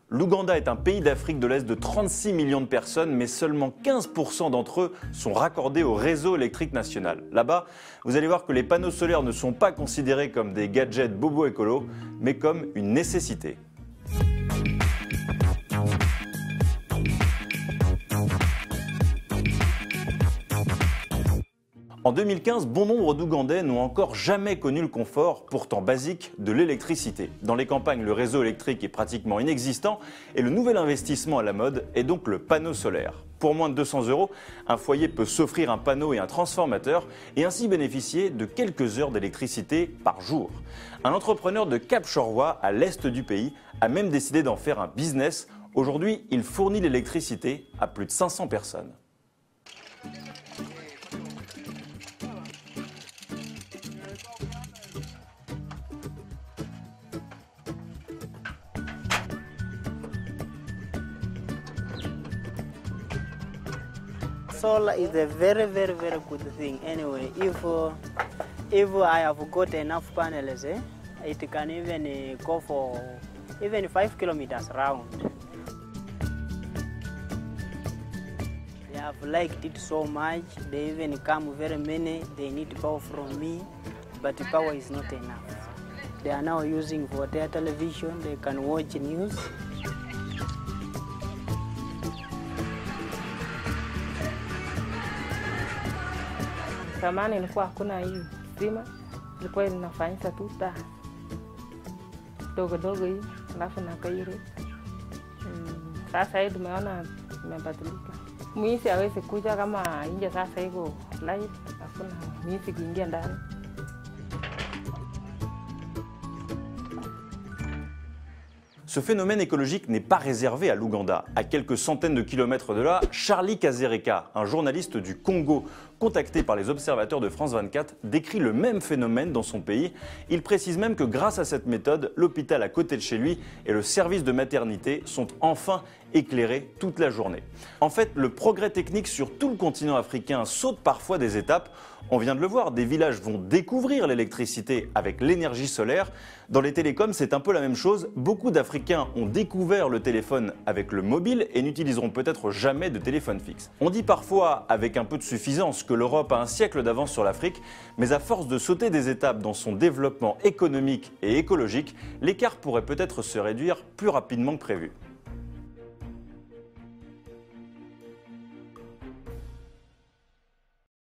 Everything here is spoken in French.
L'Ouganda est un pays d'Afrique de l'Est de 36 millions de personnes, mais seulement 15% d'entre eux sont raccordés au réseau électrique national. Là-bas, vous allez voir que les panneaux solaires ne sont pas considérés comme des gadgets bobo écolo, mais comme une nécessité. En 2015, bon nombre d'Ougandais n'ont encore jamais connu le confort, pourtant basique, de l'électricité. Dans les campagnes, le réseau électrique est pratiquement inexistant et le nouvel investissement à la mode est donc le panneau solaire. Pour moins de 200 €, un foyer peut s'offrir un panneau et un transformateur et ainsi bénéficier de quelques heures d'électricité par jour. Un entrepreneur de Cap-Chorwa, à l'est du pays, a même décidé d'en faire un business. Aujourd'hui, il fournit l'électricité à plus de 500 personnes. Solar is a very good thing. Anyway, if I have got enough panels, it can even go for even 5 kilometers round. They have liked it so much. They even come very many. They need power from me, but the power is not enough. They are now using for their television. They can watch news. Zamani ilikuwa hakuna hii stima, ilikuwa inafanyisa tu taa dogo dogo hii, alafu na kairi. Sasa hii tumeona imebadilika. Mwizi hawezi kuja kama nje sasa iko live, hakuna mwizi kuingia ndani. Ce phénomène écologique n'est pas réservé à l'Ouganda. À quelques centaines de kilomètres de là, Charlie Kazereka, un journaliste du Congo, contacté par les observateurs de France 24, décrit le même phénomène dans son pays. Il précise même que grâce à cette méthode, l'hôpital à côté de chez lui et le service de maternité sont enfin éclairés toute la journée. En fait, le progrès technique sur tout le continent africain saute parfois des étapes. On vient de le voir, des villages vont découvrir l'électricité avec l'énergie solaire. Dans les télécoms, c'est un peu la même chose. Beaucoup d'Africains ont découvert le téléphone avec le mobile et n'utiliseront peut-être jamais de téléphone fixe. On dit parfois, avec un peu de suffisance, que l'Europe a un siècle d'avance sur l'Afrique, mais à force de sauter des étapes dans son développement économique et écologique, l'écart pourrait peut-être se réduire plus rapidement que prévu.